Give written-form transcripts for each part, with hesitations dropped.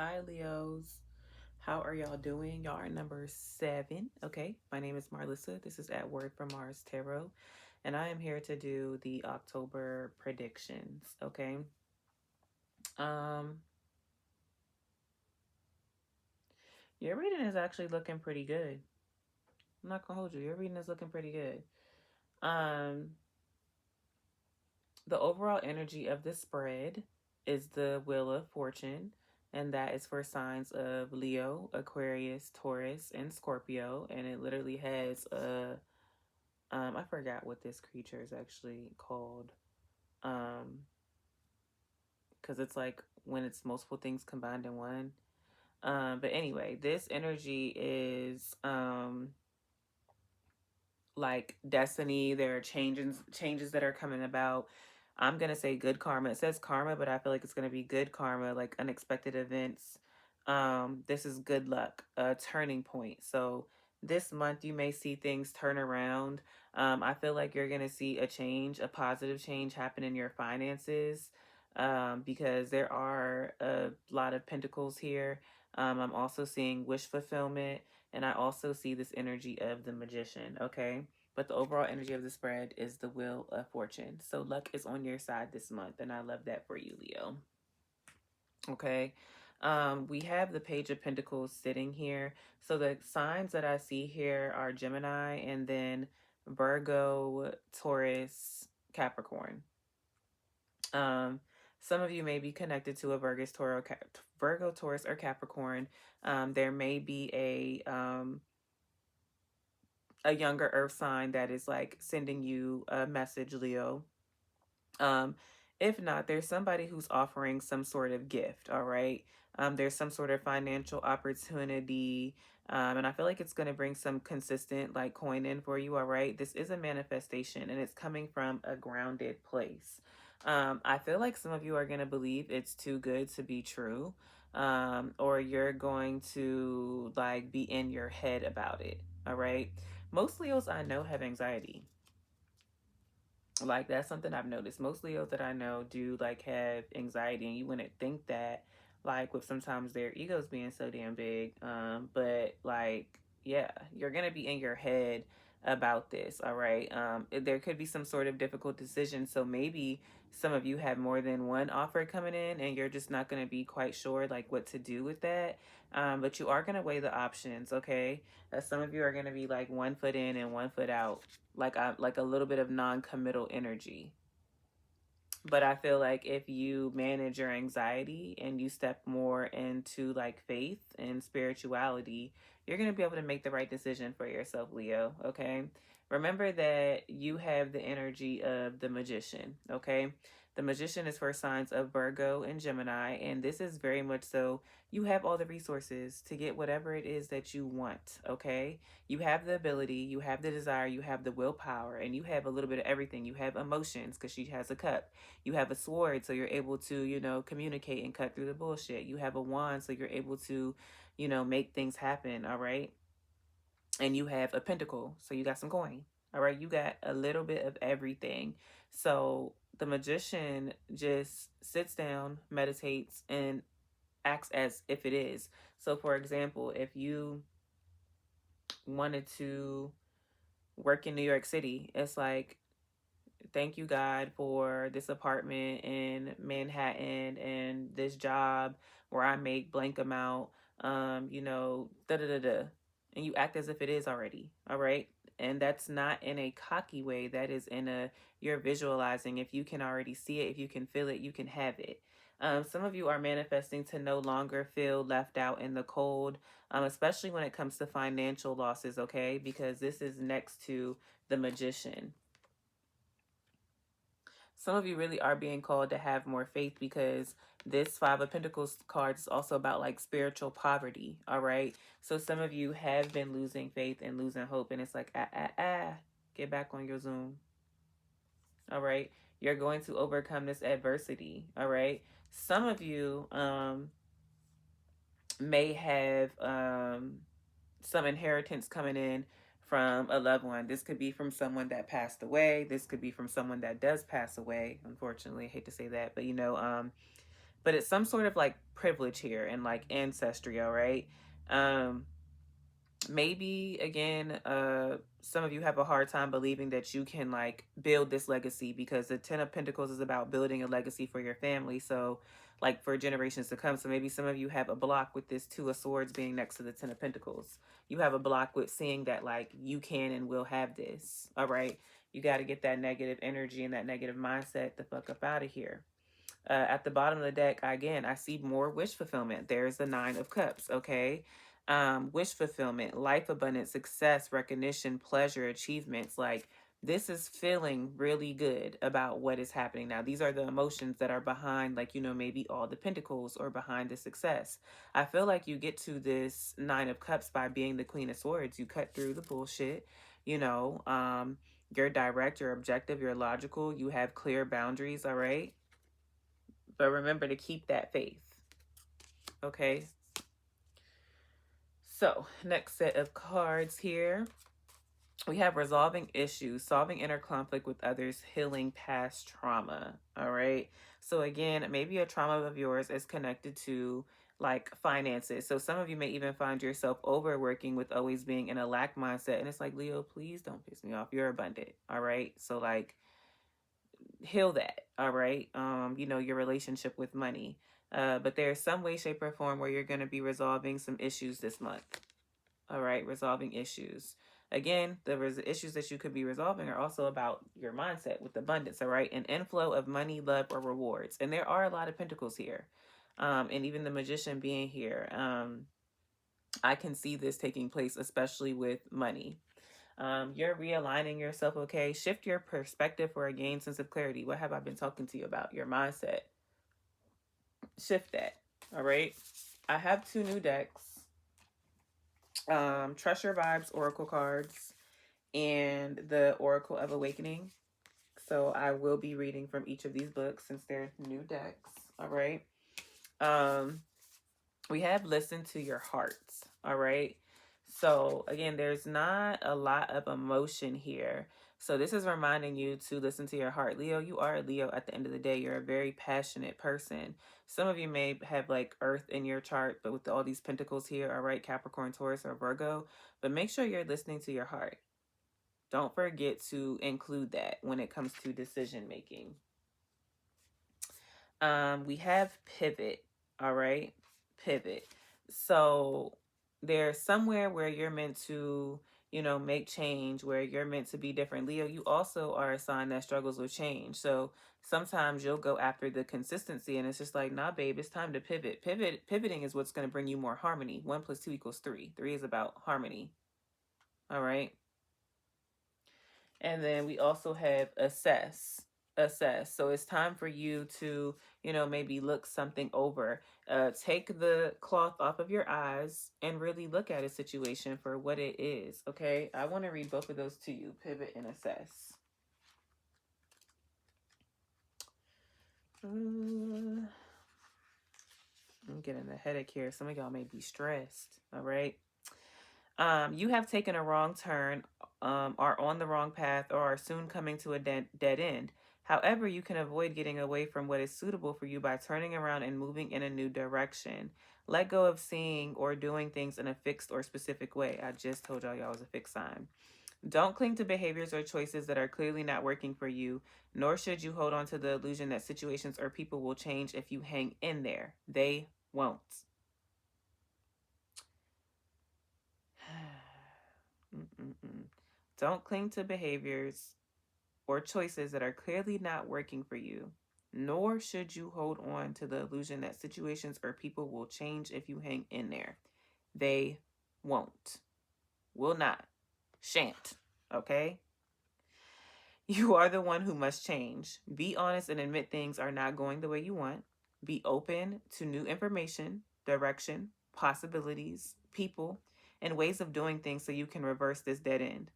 Hi, Leos. How are y'all doing? Y'all are number 7. Okay. My name is Marlissa. This is At Word from Mars Tarot. And I am here to do the October predictions. Okay. Um, your reading is actually looking pretty good. I'm not gonna hold you. Your reading is looking pretty good. Um, the overall energy of the spread is the Wheel of Fortune, and that is for signs of Leo, Aquarius, Taurus, and Scorpio. And it literally has a I forgot what this creature is actually called. Um, because it's like when it's multiple things combined in one. But anyway, this energy is like destiny. There are changes that are coming about. I'm gonna say good karma. It says karma, but I feel like it's gonna be good karma, like unexpected events. This is good luck, a turning point. So this month you may see things turn around. I feel like you're gonna see a change, a positive change happen in your finances. Because there are a lot of pentacles here. I'm also seeing wish fulfillment, and I also see this energy of the magician. Okay. But the overall energy of the spread is the Wheel of Fortune. So luck is on your side this month, and I love that for you, Leo. Okay. We have the Page of Pentacles sitting here. So the signs that I see here are Gemini and then Virgo, Taurus, Capricorn. Some of you may be connected to a Virgo, Taurus, or Capricorn. There may be a younger earth sign that is like sending you a message, Leo. Um, if not, there's somebody who's offering some sort of gift, all right? There's some sort of financial opportunity. And I feel like it's going to bring some consistent like coin in for you, all right? This is a manifestation and it's coming from a grounded place. I feel like some of you are going to believe it's too good to be true. Or you're going to like be in your head about it, all right? Most Leos I know have anxiety. Like that's something I've noticed. Most Leos that I know do like have anxiety, and you wouldn't think that, like with sometimes their egos being so damn big. But like, yeah, you're gonna be in your head about this. All right. There could be some sort of difficult decision. So maybe some of you have more than one offer coming in, and you're just not gonna be quite sure like what to do with that. But you are gonna weigh the options. Okay. Some of you are gonna be like one foot in and one foot out, like a little bit of non-committal energy. But I feel like if you manage your anxiety and you step more into like faith and spirituality, you're going to be able to make the right decision for yourself, Leo. Okay. Remember that you have the energy of the magician. Okay. The magician is for signs of Virgo and Gemini. And this is very much so you have all the resources to get whatever it is that you want. Okay. You have the ability, you have the desire, you have the willpower, and you have a little bit of everything. You have emotions because she has a cup. You have a sword, so you're able to, communicate and cut through the bullshit. You have a wand, so you're able to, make things happen. All right. And you have a pentacle, so you got some coin. All right. You got a little bit of everything. So the magician just sits down, meditates, and acts as if it is. So, for example, if you wanted to work in New York City, it's like, thank you, God, for this apartment in Manhattan and this job where I make blank amount, da da da da. And you act as if it is already. All right. And that's not in a cocky way. That is in a, you're visualizing. If you can already see it, if you can feel it, you can have it. Some of you are manifesting to no longer feel left out in the cold, especially when it comes to financial losses, okay? Because this is next to the magician. Some of you really are being called to have more faith because this Five of Pentacles card is also about like spiritual poverty. All right. So some of you have been losing faith and losing hope. And it's like, get back on your Zoom. All right. You're going to overcome this adversity. All right. Some of you may have some inheritance coming in from a loved one. This could be from someone that passed away. This could be from someone that does pass away. Unfortunately, I hate to say that, but but it's some sort of like privilege here and like ancestry, all right? Um, maybe again, some of you have a hard time believing that you can like build this legacy, because the Ten of Pentacles is about building a legacy for your family, so like for generations to come. So maybe some of you have a block with this Two of Swords being next to the Ten of Pentacles. You have a block with seeing that like you can and will have this, all right? You got to get that negative energy and that negative mindset the fuck up out of here. At the bottom of the deck, again, I see more wish fulfillment. There's the Nine of Cups, okay? Wish fulfillment, life abundance, success, recognition, pleasure, achievements. Like, this is feeling really good about what is happening now. These are the emotions that are behind, like, you know, maybe all the pentacles or behind the success. I feel like you get to this Nine of Cups by being the Queen of Swords. You cut through the bullshit, you know. You're direct, you're objective, you're logical, you have clear boundaries, all right? But remember to keep that faith. Okay. So, next set of cards here. We have resolving issues, solving inner conflict with others, healing past trauma. All right. So, again, maybe a trauma of yours is connected to like finances. So, some of you may even find yourself overworking with always being in a lack mindset. And it's like, Leo, please don't piss me off. You're abundant. All right. So, like, heal that, all right? You know, your relationship with money. But there's some way, shape, or form where you're going to be resolving some issues this month. All right, resolving issues. Again, the issues that you could be resolving are also about your mindset with abundance, all right? An inflow of money, love, or rewards. And there are a lot of pentacles here. And even the Magician being here. I can see this taking place, especially with money. You're realigning yourself, okay? Shift your perspective for a gained sense of clarity. What have I been talking to you about? Your mindset. Shift that, all right? I have 2 new decks. Trust Your Vibes Oracle cards and the Oracle of Awakening. So I will be reading from each of these books since they're new decks, all right? We have Listen to Your Hearts, all right? So again, there's not a lot of emotion here. So this is reminding you to listen to your heart. Leo, you are a Leo at the end of the day. You're a very passionate person. Some of you may have like Earth in your chart, but with all these pentacles here, all right, Capricorn, Taurus, or Virgo. But make sure you're listening to your heart. Don't forget to include that when it comes to decision making. We have Pivot, all right? Pivot. So there's somewhere where you're meant to, you know, make change, where you're meant to be different. Leo, you also are a sign that struggles with change. So sometimes you'll go after the consistency and it's just like, nah, babe, it's time to pivot. Pivoting is what's going to bring you more harmony. 1 + 2 = 3. 3 is about harmony. All right. And then we also have assess. So it's time for you to, you know, maybe look something over. Take the cloth off of your eyes and really look at a situation for what it is. Okay. I want to read both of those to you. Pivot and assess. I'm getting a headache here. Some of y'all may be stressed. All right. You have taken a wrong turn, are on the wrong path, or are soon coming to a dead end. However, you can avoid getting away from what is suitable for you by turning around and moving in a new direction. Let go of seeing or doing things in a fixed or specific way. I just told y'all was a fixed sign. Don't cling to behaviors or choices that are clearly not working for you, nor should you hold on to the illusion that situations or people will change if you hang in there. They won't. Don't cling to behaviors or choices that are clearly not working for you, nor should you hold on to the illusion that situations or people will change if you hang in there. They won't. Will not. Shan't. Okay? You are the one who must change. Be honest and admit things are not going the way you want. Be open to new information, direction, possibilities, people, and ways of doing things so you can reverse this dead end.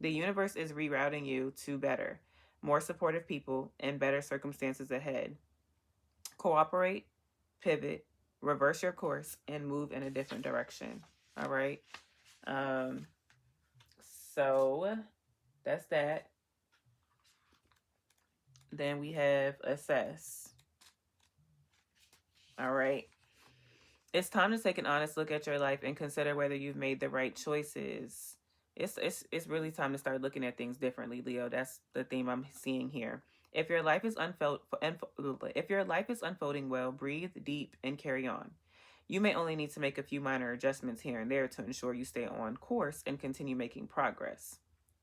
The universe is rerouting you to better, more supportive people, and better circumstances ahead. Cooperate, pivot, reverse your course, and move in a different direction. All right. So that's that. Then we have assess. All right. It's time to take an honest look at your life and consider whether you've made the right choices. It's really time to start looking at things differently, Leo. That's the theme I'm seeing here. If your life is if your life is unfolding well, breathe deep and carry on. You may only need to make a few minor adjustments here and there to ensure you stay on course and continue making progress.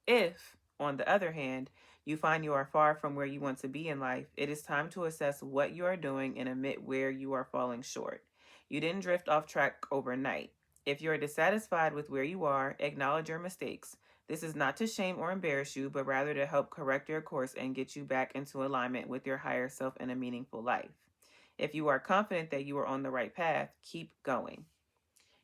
If, on the other hand, you find you are far from where you want to be in life, it is time to assess what you are doing and admit where you are falling short. You didn't drift off track overnight. If you are dissatisfied with where you are, acknowledge your mistakes. This is not to shame or embarrass you, but rather to help correct your course and get you back into alignment with your higher self and a meaningful life. If you are confident that you are on the right path, keep going.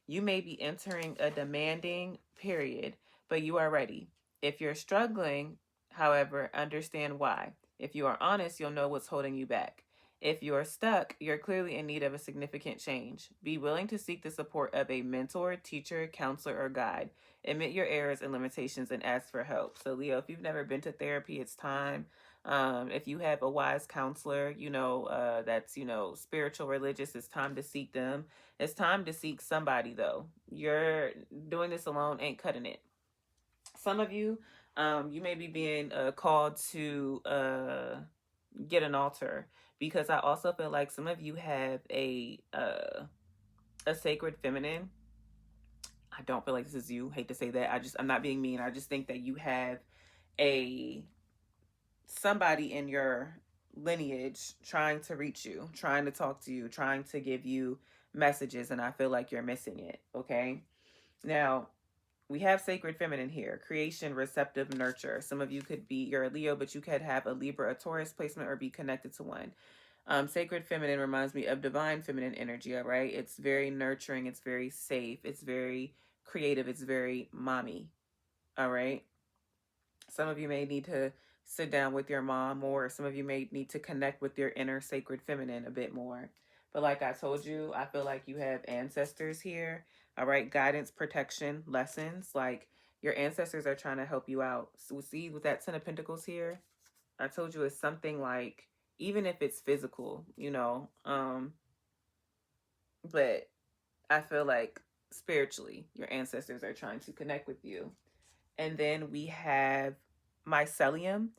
You may be entering a demanding period, but you are ready. If you're struggling, however, understand why. If you are honest, you'll know what's holding you back. If you're stuck, you're clearly in need of a significant change. Be willing to seek the support of a mentor, teacher, counselor, or guide. Admit your errors and limitations and ask for help. So, Leo, if you've never been to therapy, it's time. If you have a wise counselor, that's, spiritual, religious, it's time to seek them. It's time to seek somebody, though. You're doing this alone ain't cutting it. Some of you, you may be being called to get an altar, because I also feel like some of you have a sacred feminine. I don't feel like this is you. Hate to say that. I'm not being mean. I just think that you have a somebody in your lineage trying to reach you, trying to talk to you, trying to give you messages, and I feel like you're missing it. Okay. Now, we have sacred feminine here: creation, receptive, nurture. Some of you could be, you're a Leo, but you could have a Libra, a Taurus placement, or be connected to one. Sacred feminine reminds me of divine feminine energy. All right. It's very nurturing. It's very safe. It's very creative. It's very mommy. All right. Some of you may need to sit down with your mom more. Some of you may need to connect with your inner sacred feminine a bit more. But like I told you, I feel like you have ancestors here. All right, guidance, protection, lessons. Like, your ancestors are trying to help you out. So see, with that Ten of Pentacles here, I told you it's something like, even if it's physical, but I feel like spiritually, your ancestors are trying to connect with you. And then we have mycelium,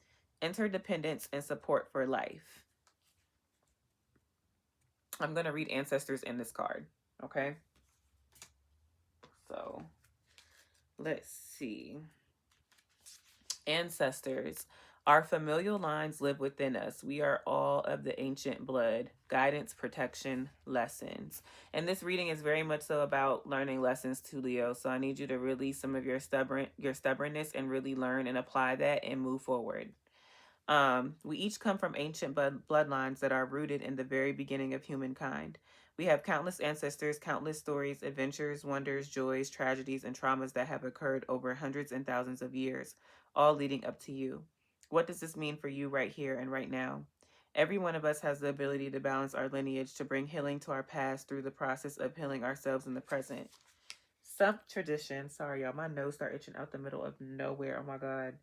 interdependence, and support for life. I'm going to read ancestors in this card. Okay. So let's see. Ancestors. Our familial lines live within us. We are all of the ancient blood. Guidance, protection, lessons. And this reading is very much so about learning lessons to Leo. So I need you to release some of your stubbornness and really learn and apply that and move forward. We each come from ancient bloodlines that are rooted in the very beginning of humankind. We have countless ancestors, countless stories, adventures, wonders, joys, tragedies, and traumas that have occurred over hundreds and thousands of years, all leading up to you. What does this mean for you right here and right now? Every one of us has the ability to balance our lineage, to bring healing to our past through the process of healing ourselves in the present. Some tradition, sorry y'all, my nose started itching out the middle of nowhere. Oh my God.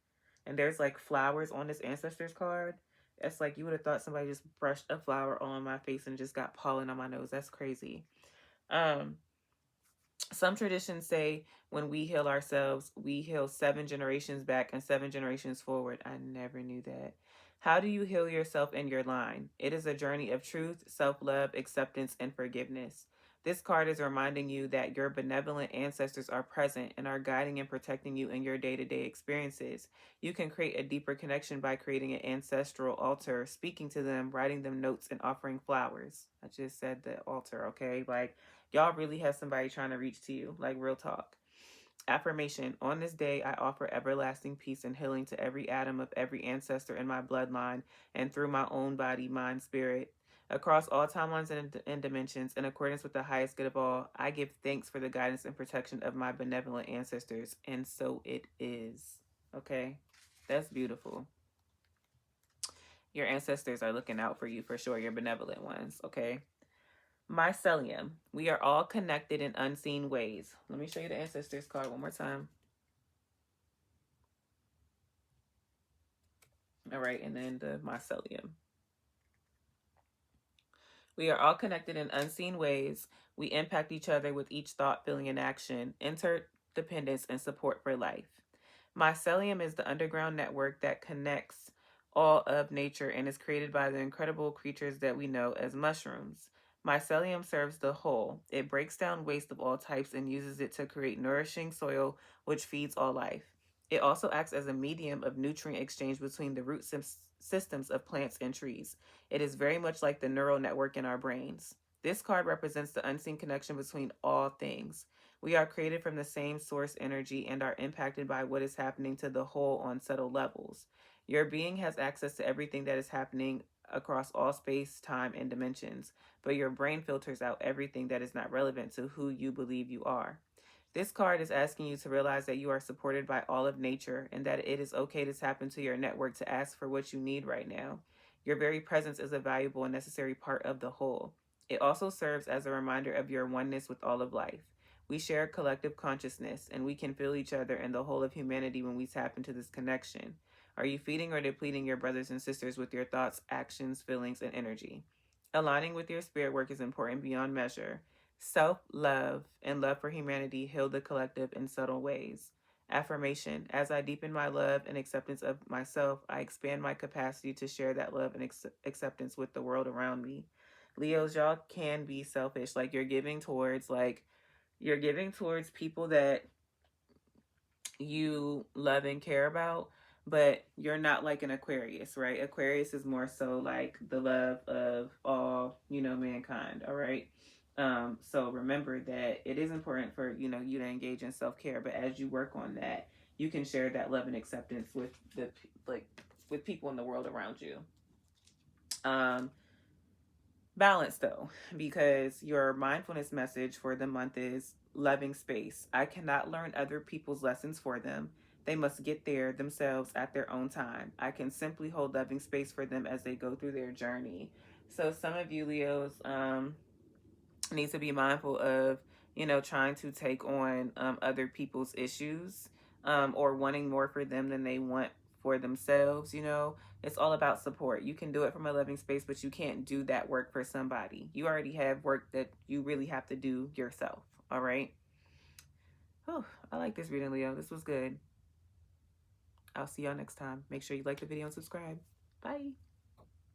And there's like flowers on this ancestors card. It's like you would have thought somebody just brushed a flower on my face and just got pollen on my nose. That's crazy. Some traditions say when we heal ourselves, we heal 7 generations back and 7 generations forward. I never knew that. How do you heal yourself in your line? It is a journey of truth, self-love, acceptance, and forgiveness. This card is reminding you that your benevolent ancestors are present and are guiding and protecting you in your day-to-day experiences. You can create a deeper connection by creating an ancestral altar, speaking to them, writing them notes, and offering flowers. I just said the altar, okay? Like, y'all really have somebody trying to reach to you, like real talk. Affirmation: on this day, I offer everlasting peace and healing to every atom of every ancestor in my bloodline and through my own body, mind, spirit. Across all timelines and dimensions, in accordance with the highest good of all, I give thanks for the guidance and protection of my benevolent ancestors. And so it is. Okay? That's beautiful. Your ancestors are looking out for you for sure, your benevolent ones. Okay? Mycelium. We are all connected in unseen ways. Let me show you the ancestors card one more time. All right, and then the mycelium. We are all connected in unseen ways. We impact each other with each thought, feeling, and action, interdependence, and support for life. Mycelium is the underground network that connects all of nature and is created by the incredible creatures that we know as mushrooms. Mycelium serves the whole. It breaks down waste of all types and uses it to create nourishing soil which feeds all life. It also acts as a medium of nutrient exchange between the systems of plants and trees. It is very much like the neural network in our brains. This card represents the unseen connection between all things. We are created from the same source energy and are impacted by what is happening to the whole on subtle levels. Your being has access to everything that is happening across all space, time, and dimensions, but your brain filters out everything that is not relevant to who you believe you are. This card is asking you to realize that you are supported by all of nature and that it is okay to tap into your network to ask for what you need right now. Your very presence is a valuable and necessary part of the whole. It also serves as a reminder of your oneness with all of life. We share a collective consciousness, and we can feel each other and the whole of humanity when we tap into this connection. Are you feeding or depleting your brothers and sisters with your thoughts, actions, feelings, and energy? Aligning with your spirit work is important beyond measure. Self love and love for humanity heal the collective in subtle ways. Affirmation: as I deepen my love and acceptance of myself, I expand my capacity to share that love and acceptance with the world around me. Leos, y'all can be selfish. Like you're giving towards people that you love and care about, but you're not like an Aquarius, right? Aquarius is more so like the love of all, mankind, all right? So remember that it is important for, you to engage in self-care, but as you work on that, you can share that love and acceptance with like with people in the world around you. Balance though, because your mindfulness message for the month is loving space. I cannot learn other people's lessons for them. They must get there themselves at their own time. I can simply hold loving space for them as they go through their journey. So some of you Leos need to be mindful of, trying to take on other people's issues, or wanting more for them than they want for themselves. It's all about support. You can do it from a loving space, but you can't do that work for somebody. You already have work that you really have to do yourself. All right. Oh, I like this reading, Leo. This was good. I'll see y'all next time. Make sure you like the video and subscribe. Bye.